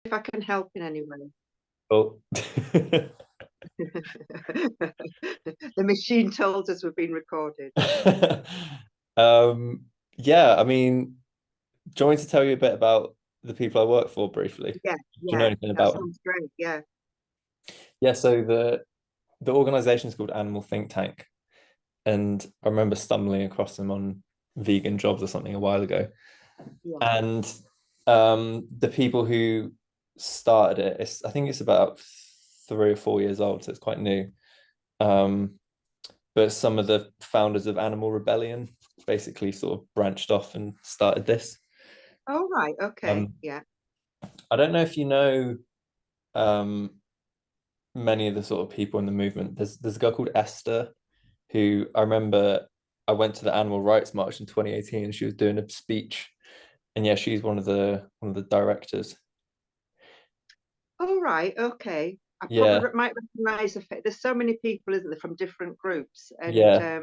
if I can help in any way. Oh. The machine told us we've been recorded. Um, yeah, I mean, do you want me to tell you a bit about the people I work for briefly? Yeah, Do you know yeah, anything that about them? sounds great. Yeah. Yeah, so the organization is called Animal Think Tank, and I remember stumbling across them on vegan jobs or something a while ago. Yeah. And the people who started it, I think it's about 3 or 4 years old, so it's quite new. Um, but some of the founders of Animal Rebellion basically sort of branched off and started this. Oh, right. Okay. Um, Yeah. I don't know if you know um, many of the sort of people in the movement. There's a girl called Esther who I remember I went to the Animal Rights March in 2018 and she was doing a speech. And yeah, she's one of the directors. Oh, right. Okay. I probably Yeah, might recognize the fact. There's so many people, isn't there, from different groups, yeah,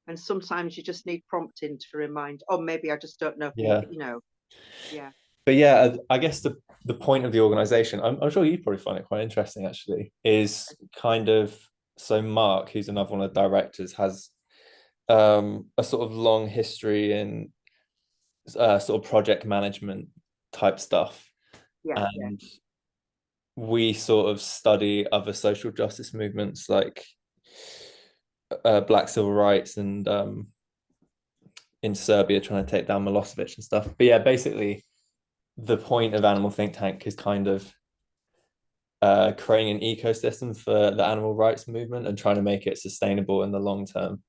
and sometimes you just need prompting to remind. Oh, maybe I just don't know who. yeah. Yeah. But yeah, I guess the point of the organization, I'm sure you'd probably find it quite interesting actually, is kind of so Mark, who's another one of the directors, has a sort of long history in sort of project management type stuff. Yeah. Yeah. And we sort of study other social justice movements like black civil rights and in Serbia trying to take down Milosevic and stuff. But yeah, basically the point of Animal Think Tank is kind of creating an ecosystem for the animal rights movement and trying to make it sustainable in the long term.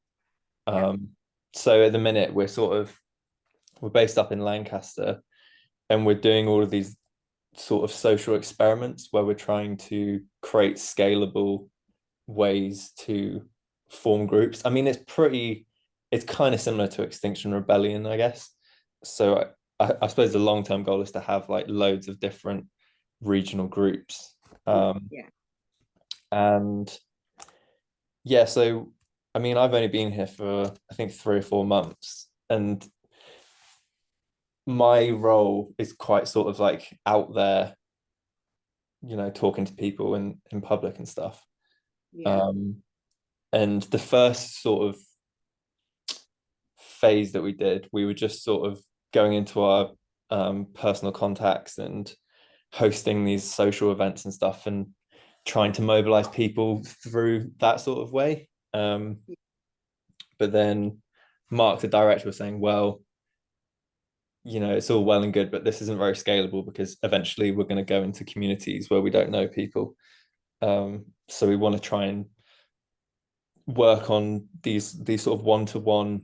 Yeah. Um, so at the minute we're based up in Lancaster and we're doing all of these sort of social experiments where we're trying to create scalable ways to form groups. I mean, it's kind of similar to Extinction Rebellion, I guess. So I suppose the long-term goal is to have like loads of different regional groups. Yeah. Um, Yeah. and yeah, so I mean, I've only been here for I think 3 or 4 months, and my role is quite sort of like out there, talking to people in public and stuff. Yeah. Um, and the first sort of phase that we did, we were just sort of going into our personal contacts and hosting these social events and stuff and trying to mobilize people through that sort of way. But then Mark, the director, was saying, well, it's all well and good, but this isn't very scalable because eventually we're going to go into communities where we don't know people. So we want to try and work on these sort of one-to-one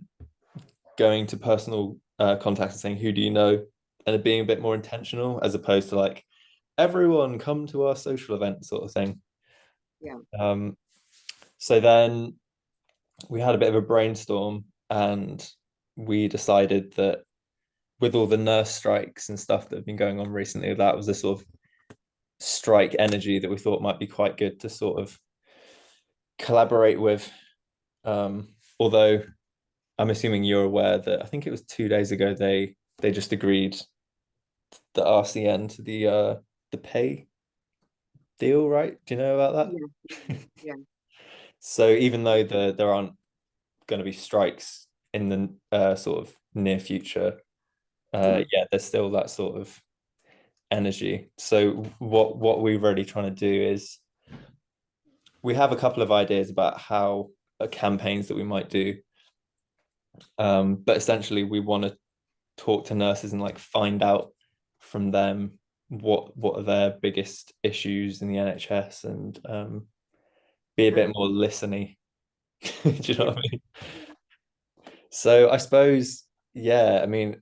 going to personal contacts and saying, who do you know? And it being a bit more intentional as opposed to like, everyone come to our social event sort of thing. Yeah. Um, so then we had a bit of a brainstorm and we decided that with all the nurse strikes and stuff that have been going on recently, that was a sort of strike energy that we thought might be quite good to sort of collaborate with. Although I'm assuming you're aware that I think it was 2 days ago they just agreed the RCN to the pay deal, right? Do you know about Yeah. that? Yeah. So even though there aren't going to be strikes in the sort of near future, yeah, there's still that sort of energy. So what we're really trying to do is we have a couple of ideas about how campaigns that we might do, but essentially we want to talk to nurses and like find out from them what are their biggest issues in the NHS and be a Uh-huh. bit more listening. Do you know Yeah. what I mean? So I suppose, yeah, I mean,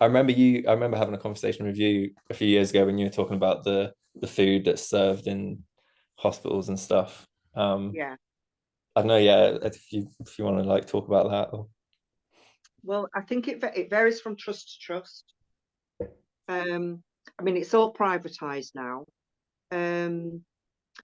I remember having a conversation with you a few years ago when you were talking about the food that's served in hospitals and stuff. Yeah. I don't know, yeah, if you want to like talk about that or Well, I think it varies from trust to trust. I mean, it's all privatized now. Um,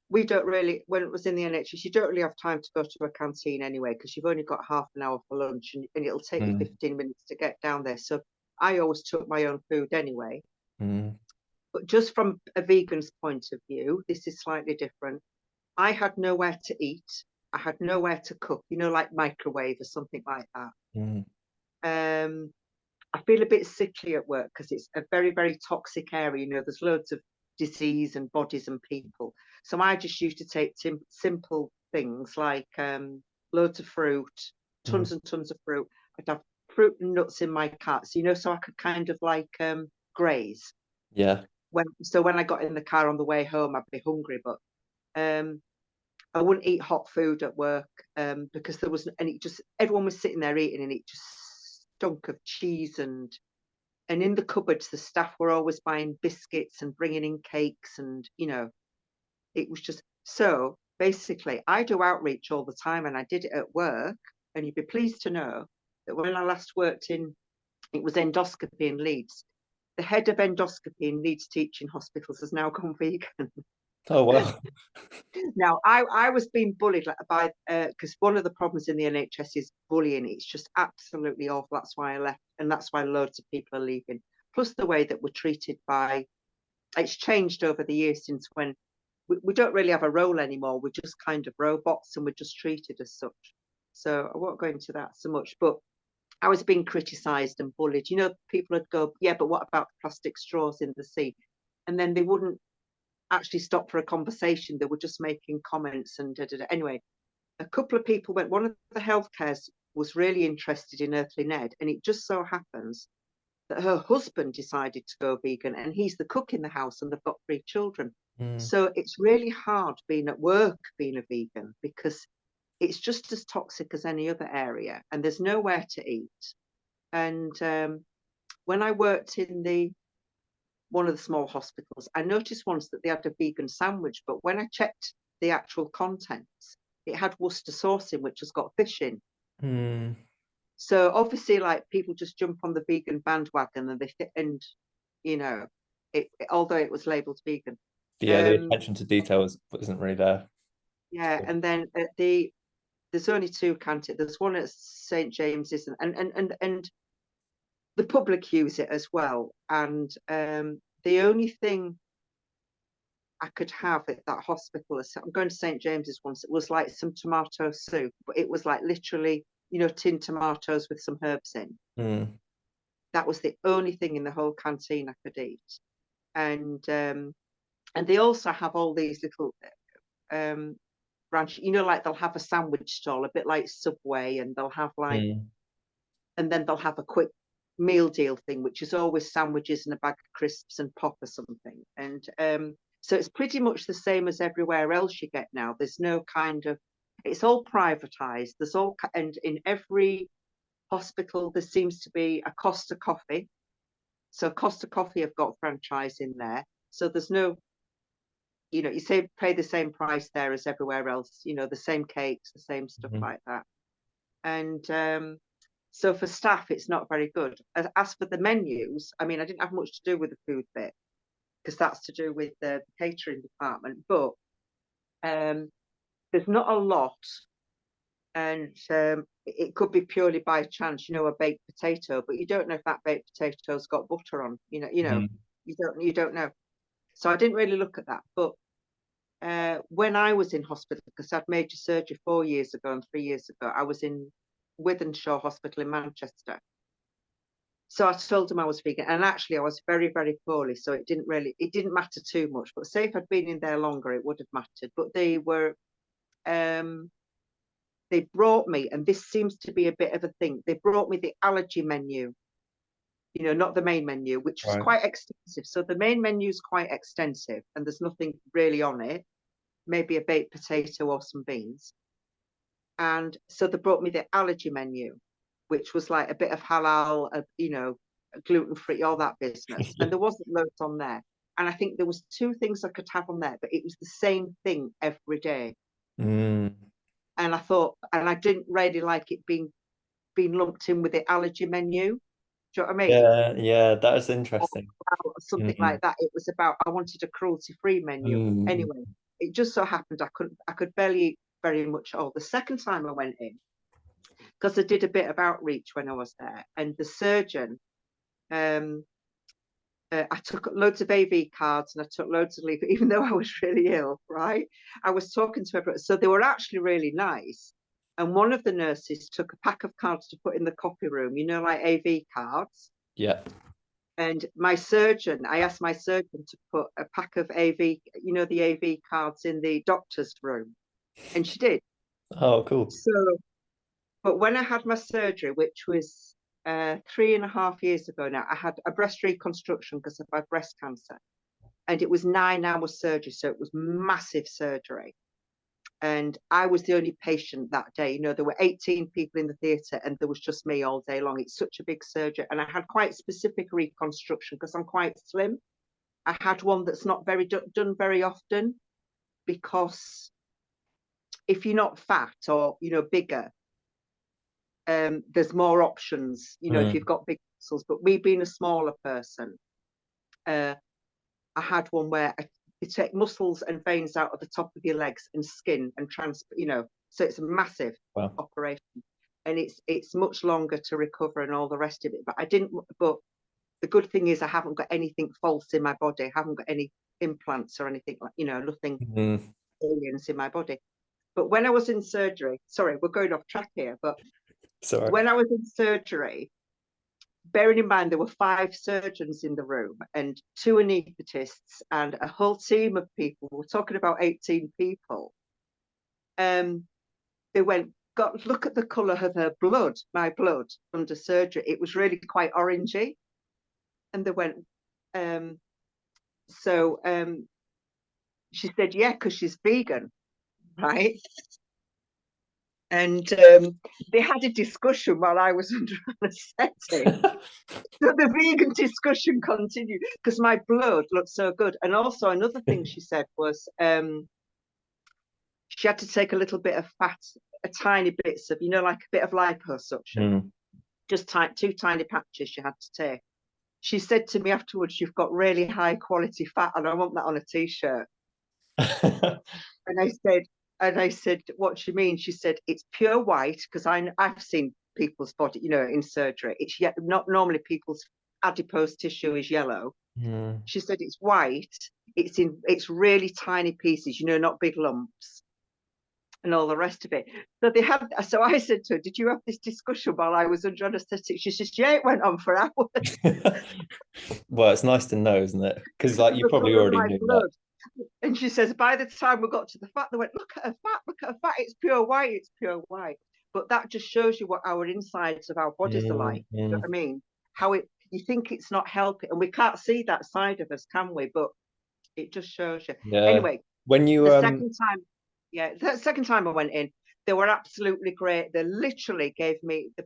we don't really, when it was in the NHS, you don't really have time to go to a canteen anyway, because you've only got half an hour for lunch and it'll take you mm, 15 minutes to get down there. So I always took my own food anyway. mm, But just from a vegan's point of view, this is slightly different. I had nowhere to eat. I had nowhere to cook, like microwave or something like that. Mm. I feel a bit sickly at work because it's a very, very toxic area. There's loads of disease and bodies and people. So I just used to take simple things like loads of fruit, Mm. tons and tons of fruit. I'd have fruit and nuts in my cart, so I could kind of like graze. Yeah. When I got in the car on the way home, I'd be hungry, but I wouldn't eat hot food at work because there was, and it just, everyone was sitting there eating and it just stunk of cheese and in the cupboards, the staff were always buying biscuits and bringing in cakes and, it was just, so basically I do outreach all the time and I did it at work. And you'd be pleased to know that when I last worked it was endoscopy in Leeds. The head of endoscopy in Leeds teaching hospitals has now gone vegan. Oh wow. Now, I was being bullied by because one of the problems in the NHS is bullying. It's just absolutely awful. That's why I left, and that's why loads of people are leaving. Plus, the way that we're treated it's changed over the years since when we don't really have a role anymore. We're just kind of robots, and we're just treated as such. So I won't go into that so much, but I was being criticised and bullied. People would go, yeah, but what about plastic straws in the sea? And then they wouldn't actually stop for a conversation. They were just making comments and anyway, a couple of people went. One of the healthcares was really interested in Earthly Ned, and it just so happens that her husband decided to go vegan, and he's the cook in the house, and they've got 3 children. Mm. So it's really hard being at work being a vegan because it's just as toxic as any other area, and there's nowhere to eat. And when I worked in one of the small hospitals, I noticed once that they had a vegan sandwich, but when I checked the actual contents, it had Worcester sauce in, which has got fish in. Mm. So obviously, like people just jump on the vegan bandwagon and they fit, and although it was labelled vegan. Yeah, the attention to detail isn't really there. Yeah, and then there's only 2 canteens. There's one at St James's, and the public use it as well. And the only thing I could have at that hospital, I'm going to St James's once, it was like some tomato soup, but it was like literally, tinned tomatoes with some herbs in. Mm. That was the only thing in the whole canteen I could eat. And they also have all these little branch, like they'll have a sandwich stall, a bit like Subway, and they'll have like, and then they'll have a quick meal deal thing, which is always sandwiches and a bag of crisps and pop or something. And so it's pretty much the same as everywhere else you get now. There's no kind of, it's all privatized. And in every hospital, there seems to be a Costa Coffee. So Costa Coffee have got franchise in there. So there's no, you pay the same price there as everywhere else, the same cakes, the same stuff like that. And so for staff, it's not very good. As for the menus, I mean, I didn't have much to do with the food bit because that's to do with the catering department. But there's not a lot, and it could be purely by chance, a baked potato, but you don't know if that baked potato's got butter on. You don't know. So I didn't really look at that. But when I was in hospital, because I'd major surgery 4 years ago and 3 years ago, I was in Wythenshawe Hospital in Manchester. So I told them I was vegan, and actually I was very, very poorly, so it didn't matter too much. But say if I'd been in there longer, it would have mattered. But they brought me, and this seems to be a bit of a thing. They brought me the allergy menu, not the main menu, which was quite extensive. So the main menu is quite extensive, and there's nothing really on it. Maybe a baked potato or some beans. And so they brought me the allergy menu, which was like a bit of halal, gluten-free, all that business. And there wasn't loads on there. And I think there was 2 things I could have on there, but it was the same thing every day. Mm. And I thought, and I didn't really like it being lumped in with the allergy menu. Do you know what I mean? Yeah, that is interesting. Or something like that. It was about, I wanted a cruelty-free menu. Anyway, it just so happened I could barely eat very much all. The second time I went in, because I did a bit of outreach when I was there, and the surgeon, I took loads of AV cards and I took loads of leave, even though I was really ill, right? I was talking to everyone. So they were actually really nice. And one of the nurses took a pack of cards to put in the copy room, like AV cards. Yeah. And I asked my surgeon to put a pack of AV, the AV cards in the doctor's room. And she did. Oh, cool. So, but when I had my surgery, which was 3.5 years ago now, I had a breast reconstruction because of my breast cancer. And it was 9 hour surgery. So it was massive surgery. And I was the only patient that day. There were 18 people in the theatre and there was just me all day long. It's such a big surgery. And I had quite specific reconstruction because I'm quite slim. I had one that's not very done very often, because if you're not fat or, bigger, there's more options, if you've got big muscles. But me being a smaller person, I had one where you take muscles and veins out of the top of your legs and skin and so it's a massive operation, and it's much longer to recover and all the rest of it. But the good thing is I haven't got anything false in my body. I haven't got any implants or anything like, nothing aliens in my body. But when I was in surgery, sorry, we're going off track here, but when I was in surgery, bearing in mind there were 5 surgeons in the room and 2 anaesthetists and a whole team of people. We're talking about 18 people. They went, God, look at the colour of her blood, my blood under surgery. It was really quite orangey. And they went, she said, yeah, because she's vegan, right? And they had a discussion while I was under anaesthetic. So the vegan discussion continued because my blood looked so good. And also another thing she said was she had to take a little bit of fat, a tiny bits of, like a bit of liposuction. Just 2 tiny patches she had to take. She said to me afterwards, you've got really high quality fat and I want that on a t-shirt. And I said, what do you mean? She said, it's pure white, because I've seen people's body, in surgery. It's not normally people's adipose tissue is yellow. She said it's white. It's really tiny pieces, not big lumps, and all the rest of it. So I said to her, did you have this discussion while I was under anaesthetic? She says, yeah, it went on for hours. Well, it's nice to know, isn't it? Because you probably already knew that. And she says, by the time we got to the fat, they went, look at her fat, it's pure white. But that just shows you what our insides of our bodies are like. You know what I mean? You think it's not helping, and we can't see that side of us, can we? But it just shows you. Yeah. Anyway, when you the second time I went in, they were absolutely great. They literally they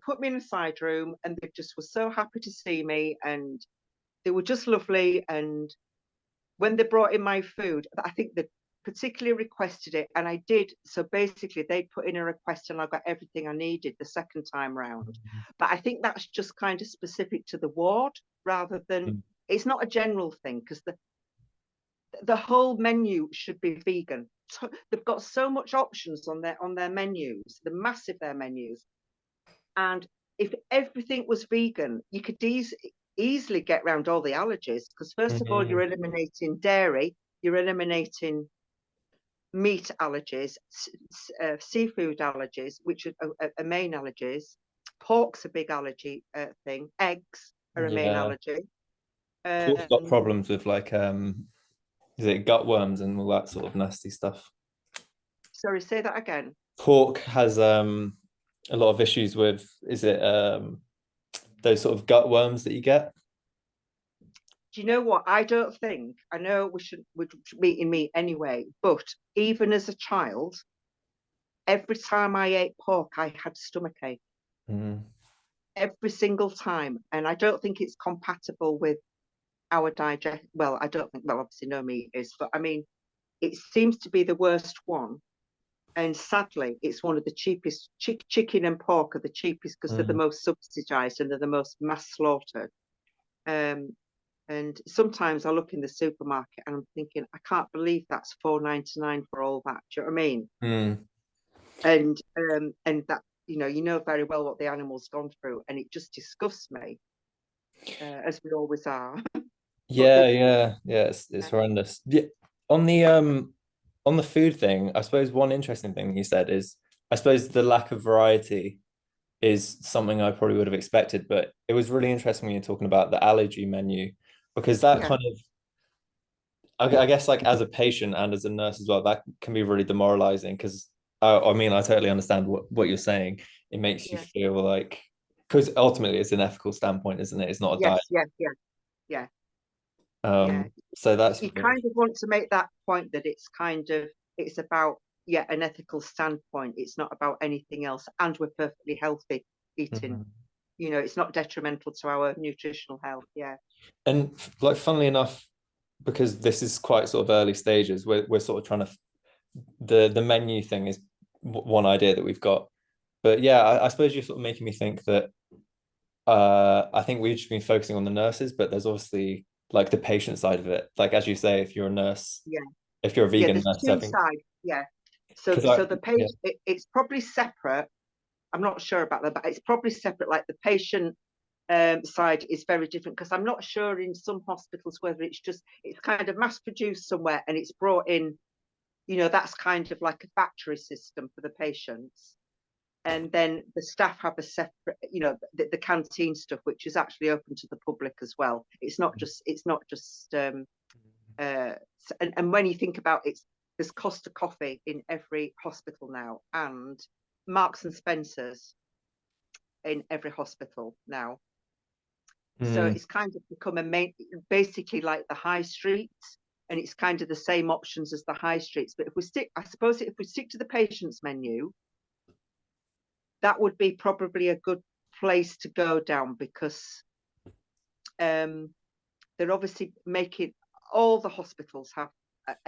put me in a side room, and they just were so happy to see me, and they were just lovely. And when they brought in my food, I think they particularly requested it, and I did. So basically, they put in a request, and I got everything I needed the second time round. But I think that's just kind of specific to the ward, rather than it's not a general thing, because the whole menu should be vegan. So they've got so much options on their menus. They're massive, their menus, and if everything was vegan, you could easily get around all the allergies, because first of all, you're eliminating dairy, you're eliminating meat allergies, seafood allergies, which are main allergies. Pork's a big allergy thing. Eggs are a main allergy. Pork's got problems with is it gut worms and all that sort of nasty stuff? Sorry, say that again. Pork has a lot of issues with, is it those sort of gut worms that you get? Do you know what? I know we should be eating meat anyway, but even as a child, every time I ate pork, I had stomachache. Every single time. And I don't think it's compatible with our digest. Well, I don't think, obviously no meat is, but I mean, it seems to be the worst one. And sadly, it's one of the cheapest. Chicken and pork are the cheapest because they're the most subsidized and they're the most mass slaughtered. And sometimes I look in the supermarket and I'm thinking, I can't believe that's $4.99 for all that. Do you know what I mean? And that, you know very well what the animal's gone through, and it just disgusts me, as we always are. But Yeah, yeah, it's yeah, horrendous. Yeah. On the food thing, I suppose one interesting thing you said is, I suppose the lack of variety is something I probably would have expected, but it was really interesting when you're talking about the allergy menu, because that yeah, kind of, I guess, like as a patient and as a nurse as well, that can be really demoralizing because I mean, I totally understand what you're saying. It makes you yeah. feel like, because ultimately it's an ethical standpoint, isn't it? It's not a diet. Yes, yes, yeah, yeah, yeah. So that's You really, kind of want to make that point that it's kind of it's about an ethical standpoint. It's not about anything else, and we're perfectly healthy eating. Mhm. It's not detrimental to our nutritional health. Yeah, And like funnily enough, because this is quite sort of early stages, we're sort of trying to, the menu thing is one idea that we've got. But yeah, I suppose you're sort of making me think that I think we've just been focusing on the nurses, but there's obviously like the patient side of it. Like as you say, if you're a nurse, yeah, if you're a yeah. vegan There's nurse, I two think sides. Yeah. So, because the yeah. page it's probably separate. I'm not sure about that, but it's probably separate. Like the patient side is very different because I'm not sure in some hospitals whether it's kind of mass produced somewhere and it's brought in. That's kind of like a factory system for the patients. And then the staff have a separate, the canteen stuff, which is actually open to the public as well. It's not just and when you think about it, there's Costa Coffee in every hospital now, and Marks and Spencers in every hospital now. So Mm, it's kind of become basically like the high streets, and it's kind of the same options as the high streets. But I suppose if we stick to the patient's menu, that would be probably a good place to go down because um, they're obviously making all the hospitals are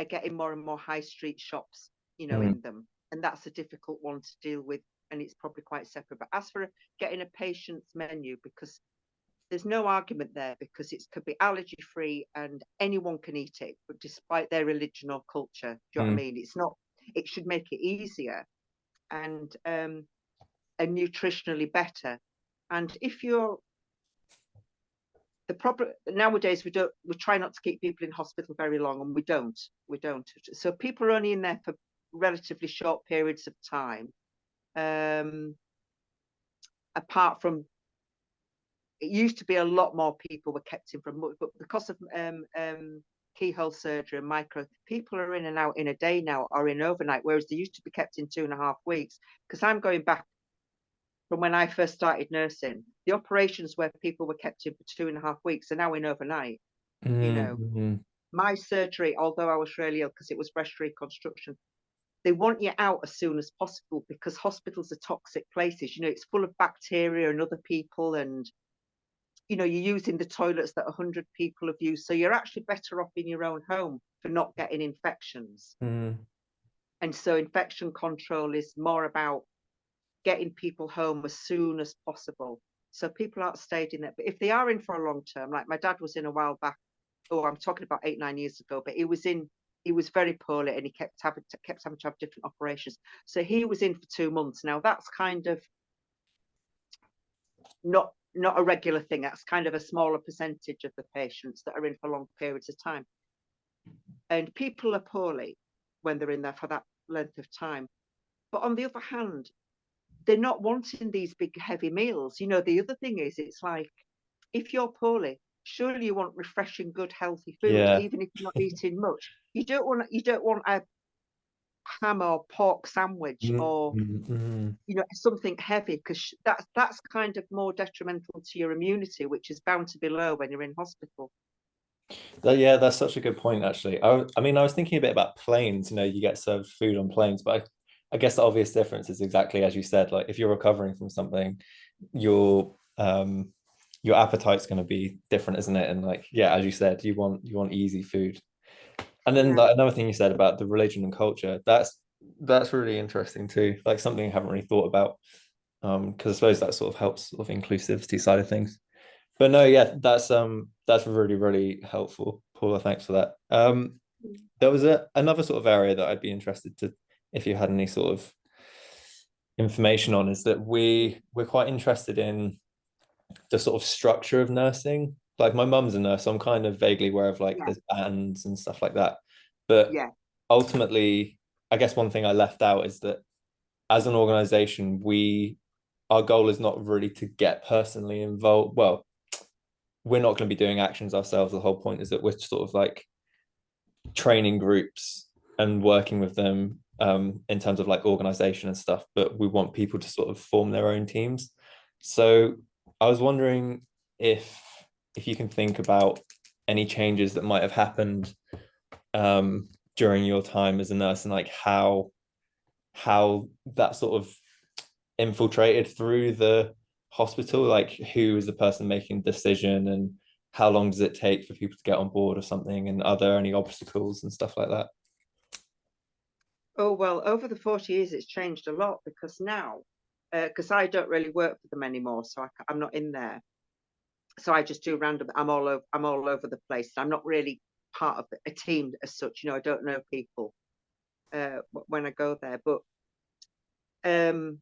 getting more and more high street shops, mm, in them, and that's a difficult one to deal with, and it's probably quite separate. But as for getting a patient's menu, because there's no argument there, because it could be allergy free and anyone can eat it, but despite their religion or culture, do you know what I mm, mean? It's not. It should make it easier and nutritionally better. And if you're the problem nowadays, we try not to keep people in hospital very long, and we don't. So people are only in there for relatively short periods of time. Um, Apart from it used to be a lot more people were kept in from, but because of keyhole surgery and micro, people are in and out in a day now, or in overnight, whereas they used to be kept in 2.5 weeks. Because I'm going back from when I first started nursing, the operations where people were kept in for 2.5 weeks are now in overnight. You mm, know, mm, my surgery, although I was really ill because it was breast reconstruction, they want you out as soon as possible because hospitals are toxic places. It's full of bacteria and other people, and you're using the toilets that 100 people have used. So you're actually better off in your own home for not getting infections. mm. And so infection control is more about getting people home as soon as possible. So people aren't stayed in it. But if they are in for a long term, like my dad was in a while back, I'm talking about 8, 9 years ago, but he was very poorly and he kept having to have different operations. So he was in for 2 months. Now that's kind of not a regular thing. That's kind of a smaller percentage of the patients that are in for long periods of time. And people are poorly when they're in there for that length of time. But on the other hand, they're not wanting these big heavy meals. The other thing is, it's like if you're poorly, surely you want refreshing, good, healthy food, Yeah. even if you're not eating much. You don't want a ham or pork sandwich Mm, or mm, mm. something heavy, because that's kind of more detrimental to your immunity, which is bound to be low when you're in hospital. Yeah, that's such a good point, actually. I mean, I was thinking a bit about planes. You get served food on planes, but I guess the obvious difference is exactly as you said. Like, if you're recovering from something, your your appetite's going to be different, isn't it? And like, yeah, as you said, you want easy food. And then Yeah, like another thing you said about the religion and culture, that's really interesting too. Like something I haven't really thought about. Because I suppose that sort of helps sort of inclusivity side of things. But no, yeah, that's really, really helpful, Paula. Thanks for that. There was another sort of area that I'd be interested to, if you had any sort of information on, is that we're quite interested in the sort of structure of nursing. like my mum's a nurse, so I'm kind of vaguely aware of like Yeah, there's bands and stuff like that. But yeah. ultimately, I guess one thing I left out is that as an organization, our goal is not really to get personally involved. Well, we're not going to be doing actions ourselves. The whole point is that we're sort of like training groups and working with them in terms of like organization and stuff, but we want people to sort of form their own teams. So I was wondering if you can think about any changes that might have happened during your time as a nurse, and like how that sort of infiltrated through the hospital, like who is the person making the decision, and how long does it take for people to get on board or something, and are there any obstacles and stuff like that? Oh, well, over the 40 years, it's changed a lot because now, because I don't really work for them anymore, so I'm not in there. So I just do random. I'm all over the place. I'm not really part of a team as such. You know, I don't know people when I go there, but um,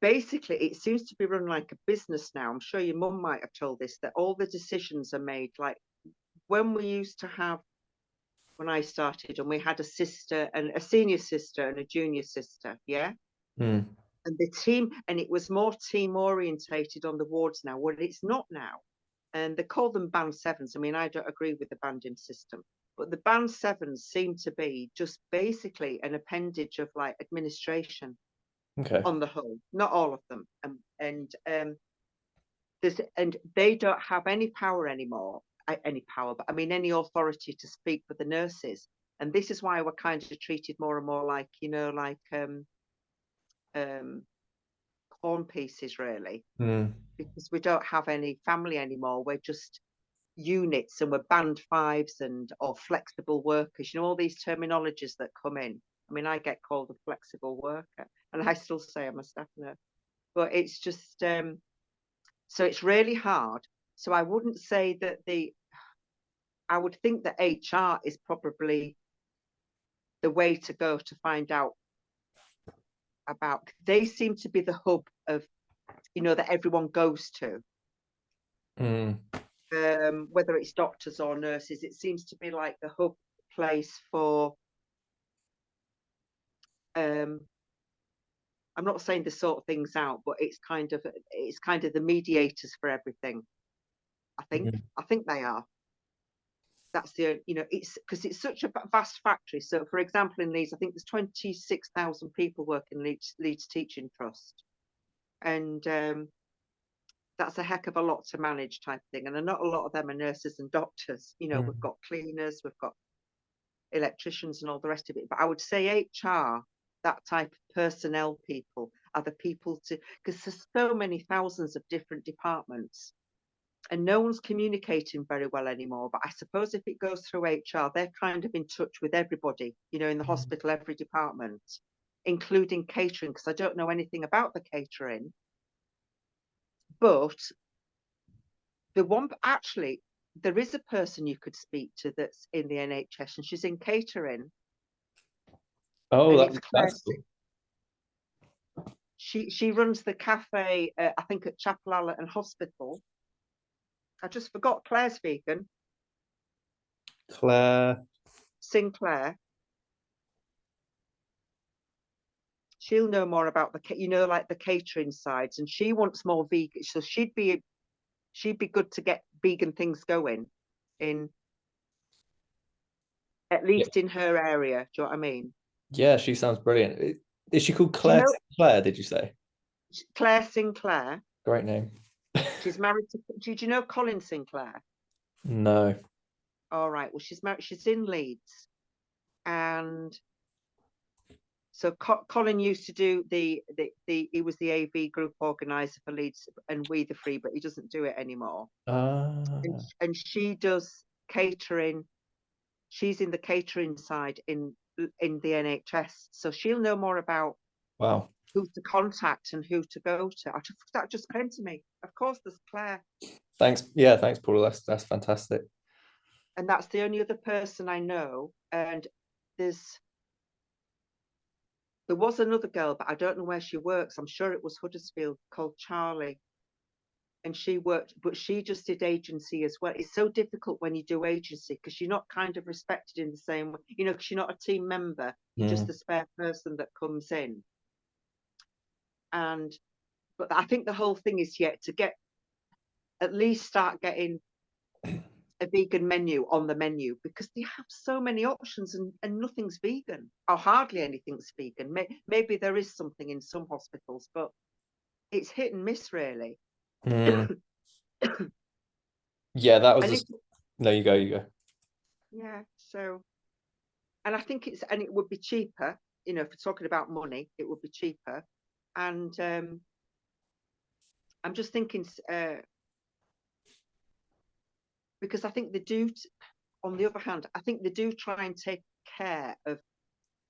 basically, it seems to be run like a business now. I'm sure your mum might have told this, that all the decisions are made like when we used to have, when I started, and we had a sister and a senior sister and a junior sister, yeah. Mm. And the team, and it was more team orientated on the wards now. Well, it's not now, and they call them band sevens. I mean, I don't agree with the banding system, but the band sevens seem to be just basically an appendage of like administration Okay. on the whole, not all of them. And they don't have any power anymore, any power, but I mean any authority to speak for the nurses. And this is why we're kind of treated more and more like, you know, like um, corn pieces, really, Mm. because we don't have any family anymore. We're just units, and we're band fives and or flexible workers. You know, all these terminologies that come in. I mean, I get called a flexible worker, and I still say I'm a staff nurse. But it's just so it's really hard. So I wouldn't say that I would think that HR is probably the way to go to find out about. They seem to be the hub of, you know, that everyone goes to. Mm. Whether it's doctors or nurses, it seems to be like the hub place for. Um, I'm not saying to sort things out, but it's kind of the mediators for everything. Mm. I think they are. That's the, you know, it's because it's such a vast factory. So, for example, in Leeds, I think there's 26,000 people work in Leeds Teaching Trust, and that's a heck of a lot to manage, type thing. And not a lot of them are nurses and doctors. You know, Mm. we've got cleaners, we've got electricians, and all the rest of it. But I would say HR, that type of personnel people, are the people to, because there's so many thousands of different departments and no one's communicating very well anymore. But I suppose if it goes through HR, they're kind of in touch with everybody, you know, in the hospital, every department, including catering, because I don't know anything about the catering. But the one, actually, there is a person you could speak to that's in the NHS, and she's in catering, Oh, and it's Claire. that's cool. She runs the cafe, I think, at Chapel Allerton Hospital. I just forgot Claire's vegan. Claire. Sinclair. She'll know more about the, you know, like the catering sides, and she wants more vegan. So she'd be good to get vegan things going in, at Yeah, least in her area. Do you know what I mean? yeah, she sounds brilliant. Is she called Do you Claire know Sinclair, did you say? Claire Sinclair? Great name. She's married to. Do you know Colin Sinclair? No. All right. Well, she's married. She's in Leeds, and so Colin used to do he was the AV group organizer for Leeds and We the Free, but he doesn't do it anymore. Ah, And she does catering. She's in the catering side in the NHS, so she'll know more about wow. who to contact and who to go to. That just came to me. Of course, there's Claire, Thanks. Yeah, thanks, Paul. That's fantastic. and that's the only other person I know. And there was another girl, but I don't know where she works. I'm sure it was Huddersfield, called Charlie. and she worked, but she just did agency as well. It's so difficult when you do agency because you're not kind of respected in the same way, you know, because you're not a team member, you're just the spare person that comes in. And but I think the whole thing is yet to get, at least start getting a vegan menu on the menu, because they have so many options, and nothing's vegan, or hardly anything's vegan. Maybe there is something in some hospitals, but it's hit and miss really. Yeah, that was And just no, you go, you go. Yeah, so, and I think it's, and it would be cheaper, you know, if we're talking about money, it would be cheaper. And I'm just thinking, because I think they do, on the other hand, I think they do try and take care of,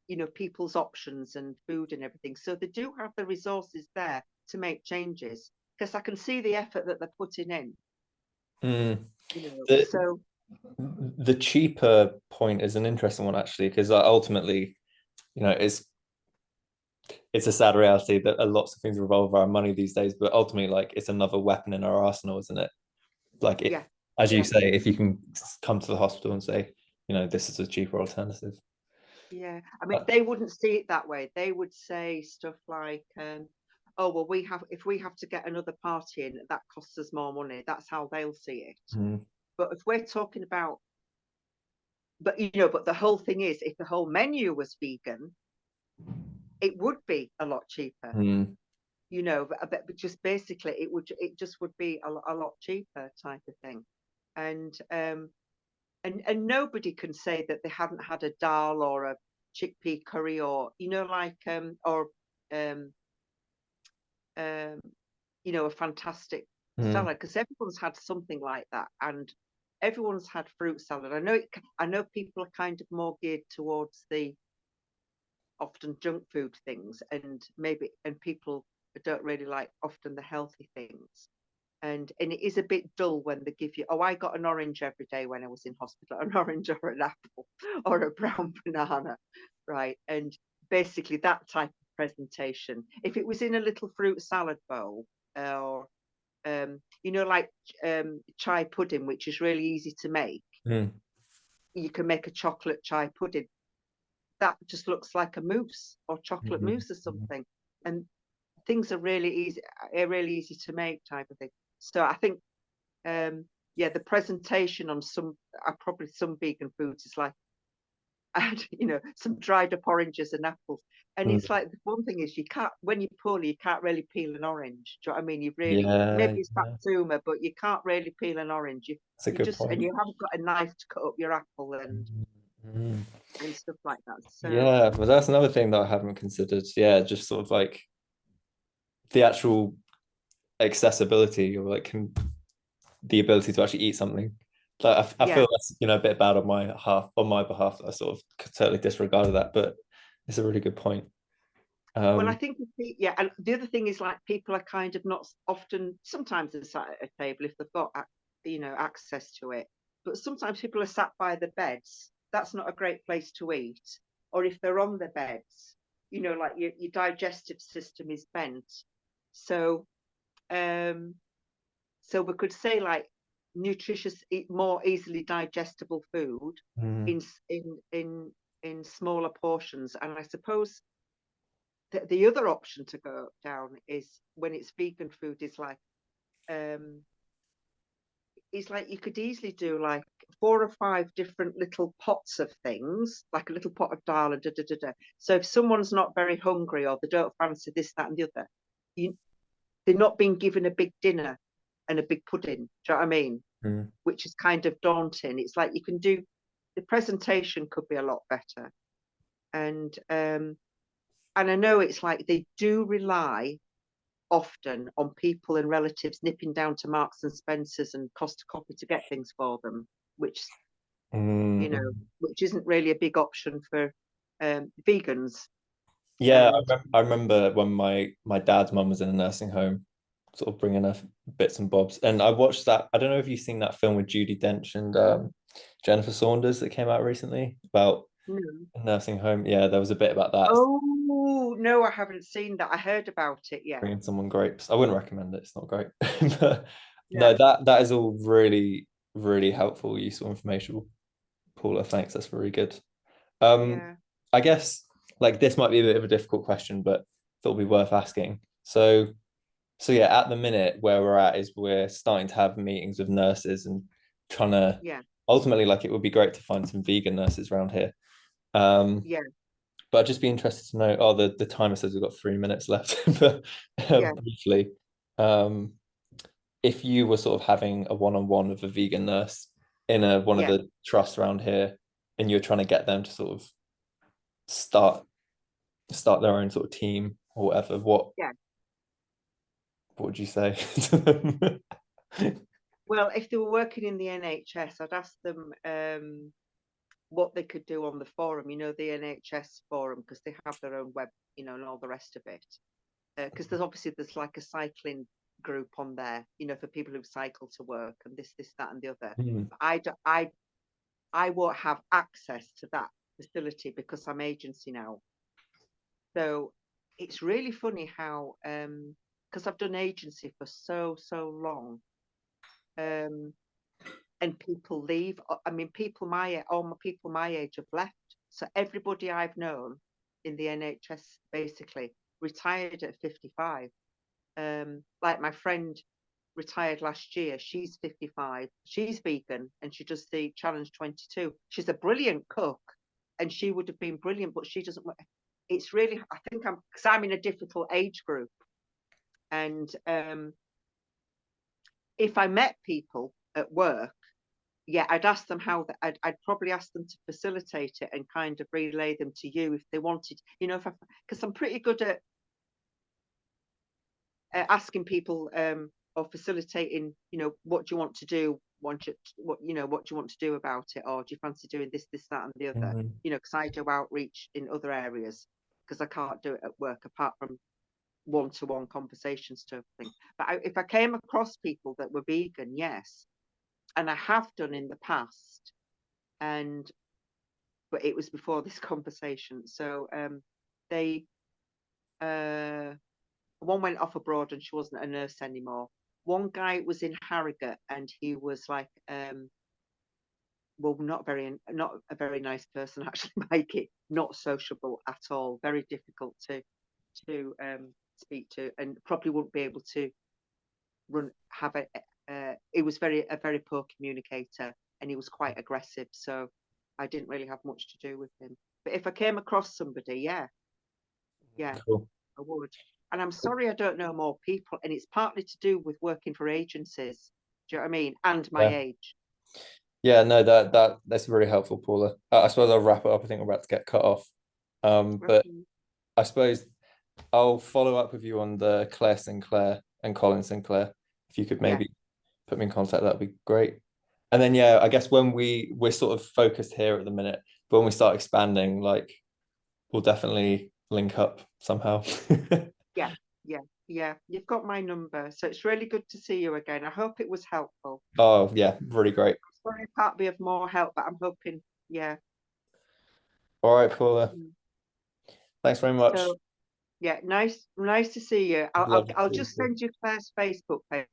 you know, people's options and food and everything. So they do have the resources there to make changes, because I can see the effort that they're putting in. You know, so the cheaper point is an interesting one, actually, because ultimately, you know, it's a sad reality that lots of things revolve around money these days, but ultimately, like, it's another weapon in our arsenal, isn't it? Like, it, yeah, as you say, if you can come to the hospital and say, you know, this is a cheaper alternative. Yeah, I mean, they wouldn't see it that way. They would say stuff like, oh, well, if we have to get another party in, that costs us more money. That's how they'll see it. But if we're talking about, but you know, but the whole thing is, if the whole menu was vegan, it would be a lot cheaper. You know, but just basically, it just would be a lot cheaper type of thing. And nobody can say that they haven't had a dal or a chickpea curry, or, you know, like you know, a fantastic salad, because everyone's had something like that, and everyone's had fruit salad. I know people are kind of more geared towards the often junk food things, and people don't really like often the healthy things. And it is a bit dull when they give you, oh, I got an orange every day when I was in hospital, an orange or an apple or a brown banana, right? And basically that type of presentation. If it was in a little fruit salad bowl, or you know, like chai pudding, which is really easy to make. You can make a chocolate chai pudding. That just looks like a mousse or chocolate mousse or something. And things are really easy to make type of thing. So I think, yeah, the presentation on probably some vegan foods is like, and you know, some dried up oranges and apples. And it's like, the one thing is, you can't, when you're poorly, you can't really peel an orange. Do you know what I mean? You really, maybe it's bactuma, but you can't really peel an orange. That's a good point. And you haven't got a knife to cut up your apple and stuff like that. So yeah, but that's another thing that I haven't considered. Yeah, just sort of like the actual accessibility, or like the ability to actually eat something. Like, I feel that's, you know, a bit bad on my behalf that I sort of totally disregarded that, but it's a really good point. Well, I think, yeah, and the other thing is, like, people are kind of not often, sometimes they're sat at a table if they've got, you know, access to it, but sometimes people are sat by the beds. That's not a great place to eat. Or if they're on the beds, you know, like your digestive system is bent. So so we could say, like, nutritious, more easily digestible food in smaller portions. And I suppose the other option to go down is, when it's vegan food, is like, it's like you could easily do like 4 or 5 different little pots of things, like a little pot of dal and So if someone's not very hungry, or they don't fancy this, that, and the other, they're not being given a big dinner and a big pudding. Do you know what I mean? Which is kind of daunting. It's like, you can do, the presentation could be a lot better. And I know it's like they do rely often on people and relatives nipping down to Marks and Spencers and Costa Coffee to get things for them, which, you know, which isn't really a big option for vegans. Yeah, I remember when my dad's mum was in a nursing home, sort of bringing her bits and bobs. And I watched that. I don't know if you've seen that film with Judi Dench and Jennifer Saunders that came out recently about No. nursing home. Yeah, there was a bit about that, Oh no, I haven't seen that. I heard about it. Yeah, bringing someone grapes. I wouldn't recommend it. It's not great. But no, yeah, that is all really, really helpful, useful information, Paula. Thanks. That's very good. Um, yeah, I guess like this might be a bit of a difficult question, but thought it'd be worth asking. So yeah, at the minute where we're at is we're starting to have meetings with nurses and trying to yeah, ultimately, like, it would be great to find some vegan nurses around here. Um, yeah, but I'd just be interested to know. Oh, the timer says we've got 3 minutes left, but yeah, briefly, um, if you were sort of having a one-on-one with a vegan nurse in a one of yeah, the trusts around here, and you're trying to get them to sort of start their own sort of team or whatever, yeah. what would you say to them? Well, if they were working in the NHS, I'd ask them what they could do on the forum. You know, the NHS forum, because they have their own web, and all the rest of it. Because there's like a cycling group on there, for people who cycle to work and this, that, and the other. Hmm. But I won't have access to that facility because I'm agency now. So it's really funny how, because I've done agency for so long, um, and people leave. I mean, all my people my age have left. So everybody I've known in the NHS basically retired at 55. Like my friend retired last year. She's 55. She's vegan and she does the Challenge 22. She's a brilliant cook and she would have been brilliant, but she doesn't. It's really, I think because I'm in a difficult age group. And if I met people at work, yeah, I'd ask them how I'd probably ask them to facilitate it and kind of relay them to you if they wanted, if because I'm pretty good at asking people or facilitating, what do you want to do? What do you want to do about it? Or do you fancy doing this, that, and the other? Mhm. Because I do outreach in other areas because I can't do it at work apart from one-to-one conversation stuff thing. But if I came across people that were vegan, yes, and I have done in the past, and but it was before this conversation. So they one went off abroad and she wasn't a nurse anymore. One guy was in Harrogate and he was like well, not a very nice person actually, Mikey, not sociable at all, very difficult to speak to, and probably wouldn't be able to have a he was a very poor communicator and he was quite aggressive, so I didn't really have much to do with him. But if I came across somebody, yeah, Cool. I would. And I'm sorry I don't know more people, and it's partly to do with working for agencies. Do you know what I mean? And my Yeah. age. Yeah, no, that's really helpful, Paula. I suppose I'll wrap it up. I think we're about to get cut off. But Okay. I suppose I'll follow up with you on the Claire Sinclair and Colin Sinclair. If you could Yeah, maybe put me in contact, that'd be great. And then yeah, I guess when we're sort of focused here at the minute, but when we start expanding, like, we'll definitely link up somehow. yeah, yeah, yeah. You've got my number, so it's really good to see you again. I hope it was helpful. Oh yeah, really great. Sorry, I can't be of more help, but I'm hoping, yeah. All right, Paula. Mm. Thanks very much. So yeah, nice to see you. I'll Lovely to I'll see just you. send you Claire's Facebook page.